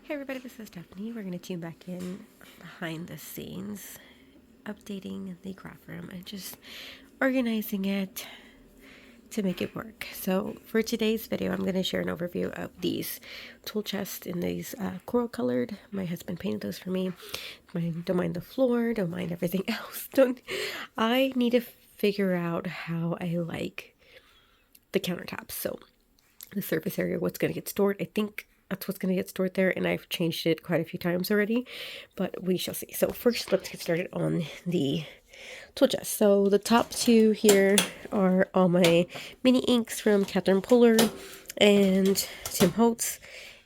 Hey everybody, this is Stephanie. We're going to tune back in behind the scenes, updating the craft room and just organizing it to make it work. So for today's video, I'm going to share an overview of these tool chests in these coral colored. My husband painted those for me. Don't mind the floor, don't mind everything else. I need to figure out how I like the countertops. So the surface area, what's going to get stored. I think that's what's going to get stored there, and I've changed it quite a few times already, but we shall see. So first, let's get started on the tool chest. So the top two here are all my mini inks from Catherine Puller and Tim Holtz,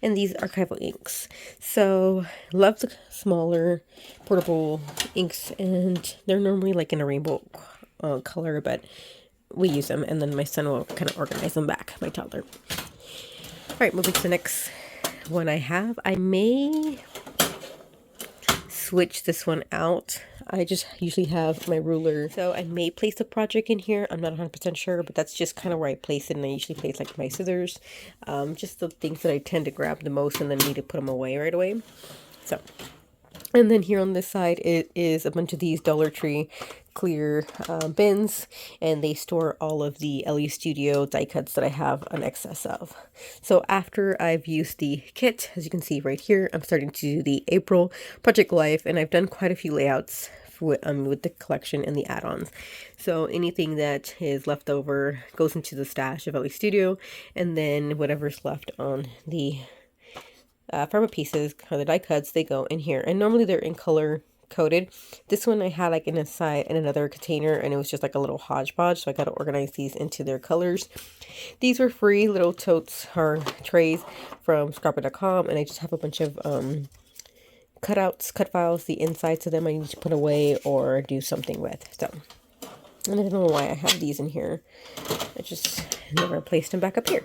and these archival inks. So love the smaller portable inks, and they're normally like in a rainbow color, but we use them, and then my son will kind of organize them back, my toddler. All right, moving to the next one I have. I may switch this one out. I just usually have my ruler, so I may place a project in here. I'm not 100% sure, but that's just kind of where I place it, and I usually place like my scissors, just the things that I tend to grab the most and then need to put them away right away. So, and then here on this side, it is a bunch of these Dollar Tree clear bins, and they store all of the LE Studio die cuts that I have an excess of. So after I've used the kit, as you can see right here, I'm starting to do the April Project Life, and I've done quite a few layouts with the collection and the add-ons. So anything that is left over goes into the stash of LE Studio, and then whatever's left on the Pharma pieces, or the die cuts, they go in here, and normally they're in color coded. This one I had like in another container, and it was just like a little hodgepodge, so I got to organize these into their colors. These were free little totes or trays from Scrapper.com, and I just have a bunch of cutouts, cut files, the insides of them I need to put away or do something with. So, and I don't know why I have these in here. I just never placed them back up here.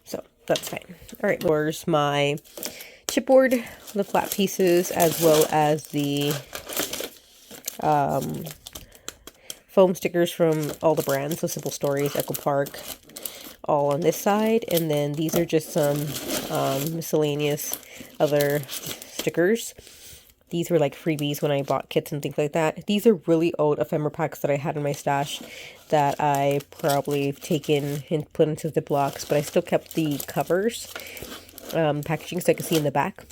So that's fine. All right, there's my chipboard, the flat pieces, as well as the foam stickers from all the brands, so Simple Stories, Echo Park, all on this side. And then these are just some miscellaneous other stickers. These were like freebies when I bought kits and things like that. These are really old ephemera packs that I had in my stash that I probably taken and put into Ziplocs, but I still kept the covers, packaging, so I can see in the back.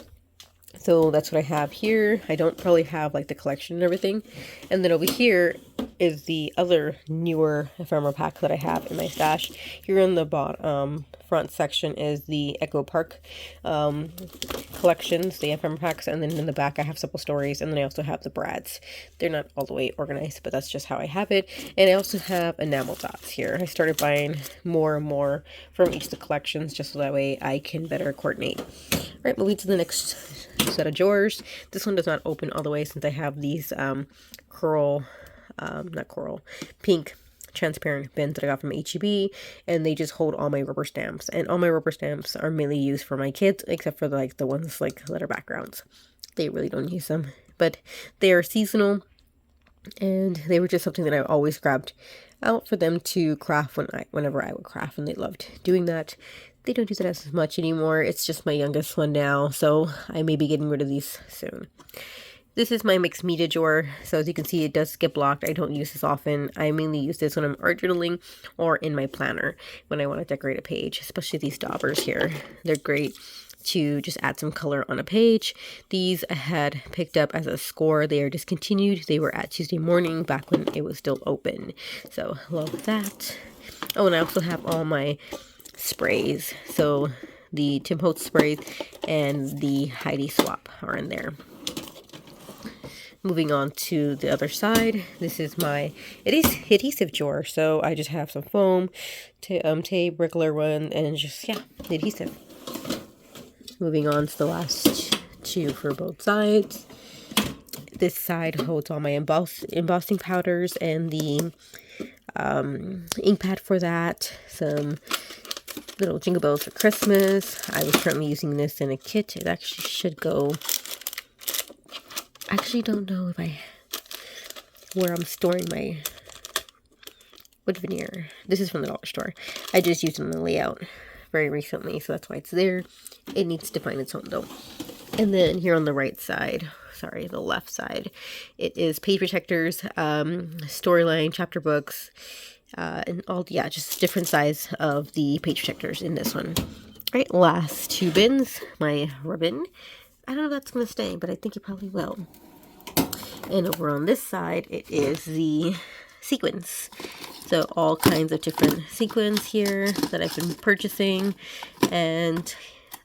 So that's what I have here. I don't probably have like the collection and everything. And then over here is the other newer ephemera pack that I have in my stash. Here in the bottom front section is the Echo Park collections, the ephemera packs, and then in the back I have Simple Stories, and then I also have the Brads. They're not all the way organized, but that's just how I have it. And I also have enamel dots here. I started buying more and more from each of the collections just so that way I can better coordinate. All right, moving to the next set of drawers. This one does not open all the way since I have these pink transparent bins that I got from HEB, and they just hold all my rubber stamps, and all my rubber stamps are mainly used for my kids, except for like the ones like letter backgrounds. They really don't use them, but they are seasonal, and they were just something that I always grabbed out for them to craft whenever I would craft, and they loved doing that. They don't do that as much anymore. It's just my youngest one now, so I may be getting rid of these soon. This is my mixed media drawer. So as you can see, it does get blocked. I don't use this often. I mainly use this when I'm art journaling or in my planner when I want to decorate a page, especially these daubers here. They're great to just add some color on a page. These I had picked up as a score. They are discontinued. They were at Tuesday Morning back when it was still open. So love that. Oh, and I also have all my sprays. So the Tim Holtz sprays and the Heidi Swap are in there. Moving on to the other side, this is my adhesive drawer. So I just have some foam, tape, regular one, and just, yeah, the adhesive. Moving on to the last two for both sides. This side holds all my embossing powders and the ink pad for that. Some little jingle bells for Christmas. I was currently using this in a kit. It actually should go... I actually don't know where I'm storing my wood veneer. This is from the dollar store. I just used it in the layout. very recently, so that's why it's there. It needs to find its home though. And then here on the right side, sorry, the left side, it is page protectors, storyline, chapter books, and all, yeah, just different size of the page protectors in this one. All right, last two bins, my ribbon. I don't know if that's going to stay, but I think it probably will. And over on this side, it is the sequins. So all kinds of different sequins here that I've been purchasing, and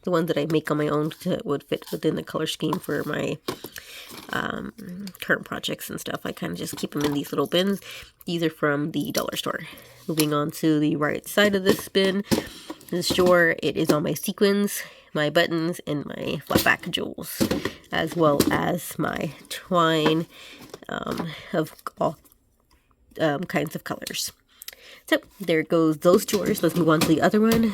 the ones that I make on my own that would fit within the color scheme for my current projects and stuff. I kind of just keep them in these little bins. These are from the dollar store. Moving on to the right side of this bin, this drawer, it is all my sequins, my buttons, and my flat back jewels, as well as my twine of all kinds of colors. So there goes those drawers. Let's move on to the other one.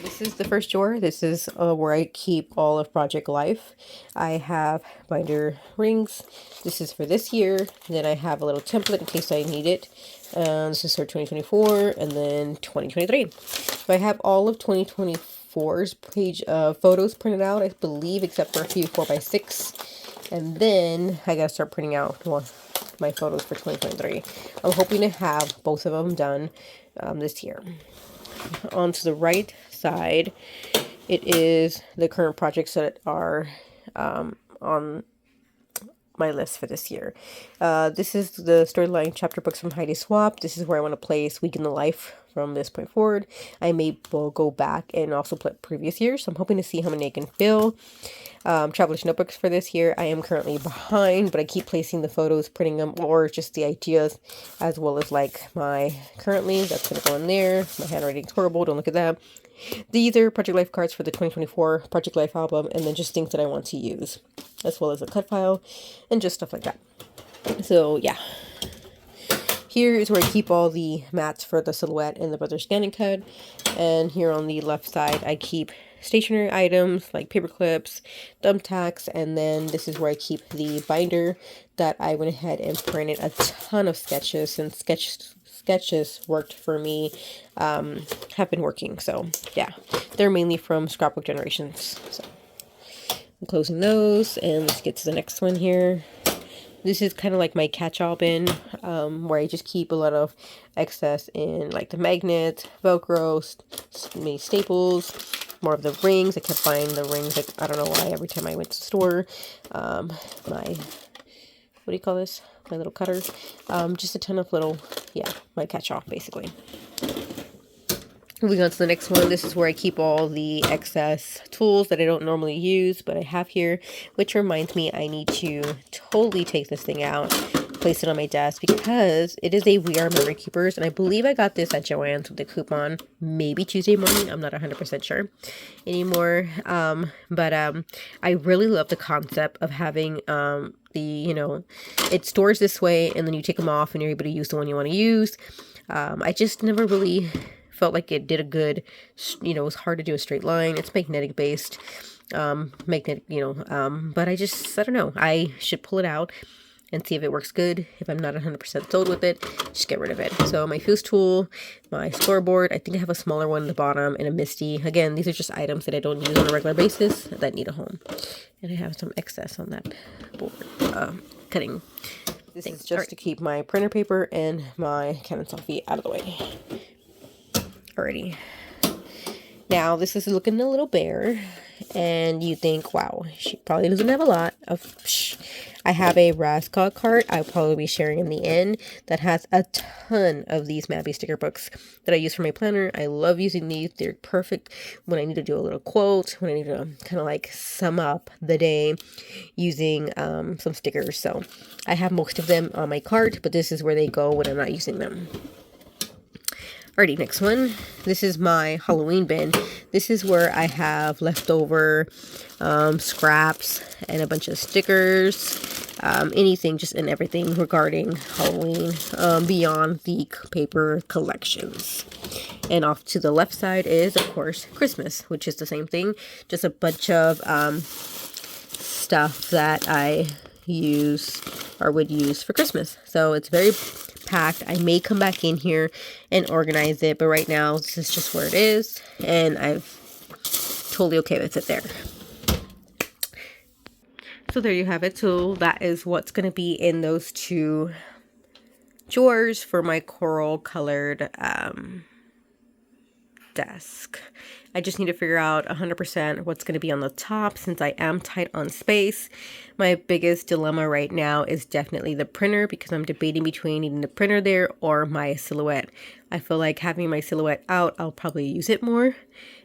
This is the first drawer. This is where I keep all of Project Life. I have binder rings. This is for this year. Then I have a little template in case I need it. This is for 2024 and then 2023. So I have all of 2024's page photos printed out, I believe, except for a few 4x6. And then I gotta start printing out my photos for 2023. I'm hoping to have both of them done this year. On to the right side, it is the current projects that are on my list for this year. This is the storyline chapter books from Heidi Swapp. This is where I want to place Week in the Life from this point forward. I may go back and also put previous years, so I'm hoping to see how many I can fill. Traveler's notebooks for this year. I am currently behind, but I keep placing the photos, printing them, or just the ideas, as well as like my currently. That's going to go in there. My handwriting's horrible. Don't look at that. These are Project Life cards for the 2024 Project Life album, and then just things that I want to use, as well as a cut file, and just stuff like that. So yeah. Here is where I keep all the mats for the silhouette and the Brother Scanning Cut. And here on the left side, I keep stationery items like paper clips, thumbtacks, and then this is where I keep the binder that I went ahead and printed a ton of sketches, and sketches worked for me, have been working. So yeah, they're mainly from Scrapbook Generations. So I'm closing those, and let's get to the next one here. This is kind of like my catch-all bin, where I just keep a lot of excess in like the magnets, Velcro, many staples, more of the rings. I kept buying the rings, like, I don't know why, every time I went to the store. My, what do you call this? My little cutter. Just a ton of little, yeah, my catch-all basically. Moving on to the next one, this is where I keep all the excess tools that I don't normally use, but I have here, which reminds me I need to totally take this thing out, place it on my desk, because it is a We Are Memory Keepers, and I believe I got this at Joann's with the coupon, maybe Tuesday morning. I'm not 100% sure anymore, but I really love the concept of having it stores this way, and then you take them off and you're able to use the one you want to use. I just never really felt like it did a good, it was hard to do a straight line. It's magnetic based, but I don't know. I should pull it out and see if it works good. If I'm not 100% sold with it, just get rid of it. So my fuse tool, my scoreboard, I think I have a smaller one at the bottom, and a MISTI. Again, these are just items that I don't use on a regular basis that need a home. And I have some excess on that board, cutting. This is just to keep my printer paper and my Canon selfie out of the way. Alrighty. Now this is looking a little bare, and you think, wow, she probably doesn't have a lot of. I have a Rascot cart I'll probably be sharing in the end that has a ton of these Mabby sticker books that I use for my planner. I love using these. They're perfect when I need to do a little quote, when I need to kind of like sum up the day using some stickers. So I have most of them on my cart, but this is where they go when I'm not using them. Alrighty, next one. This is my Halloween bin. This is where I have leftover scraps and a bunch of stickers, anything, just and everything regarding Halloween, beyond the paper collections. And off to the left side is, of course, Christmas, which is the same thing. Just a bunch of stuff that I use or would use for Christmas. So it's very packed. I may come back in here and organize it, but right now this is just where it is, and I'm totally okay with it there. So there you have it. So that is what's going to be in those two drawers for my coral colored desk. I just need to figure out 100% what's going to be on the top since I am tight on space. My biggest dilemma right now is definitely the printer, because I'm debating between needing the printer there or my silhouette. I feel like having my silhouette out, I'll probably use it more.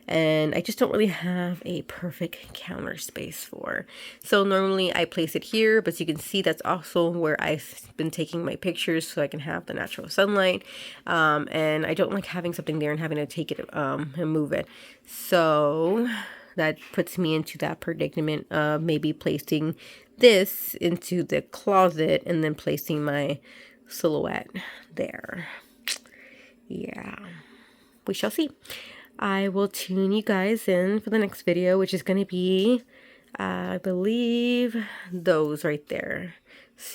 And I just don't really have a perfect counter space for. So normally I place it here, but as you can see, that's also where I've been taking my pictures so I can have the natural sunlight. And I don't like having something there and having to take it and move it. So that puts me into that predicament of maybe placing this into the closet and then placing my silhouette there. Yeah, we shall see. I will tune you guys in for the next video, which is going to be, I believe, those right there.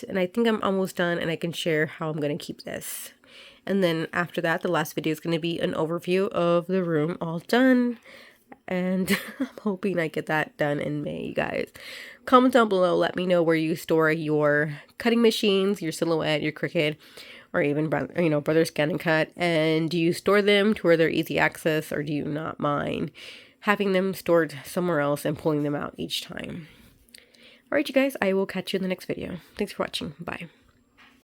And I think I'm almost done, and I can share how I'm going to keep this. And then after that, the last video is going to be an overview of the room all done. And I'm hoping I get that done in May, you guys. Comment down below. Let me know where you store your cutting machines, your Silhouette, your Cricut, or even, Brother Scan and Cut. And do you store them to where they're easy access, or do you not mind having them stored somewhere else and pulling them out each time? Alright, you guys, I will catch you in the next video. Thanks for watching. Bye.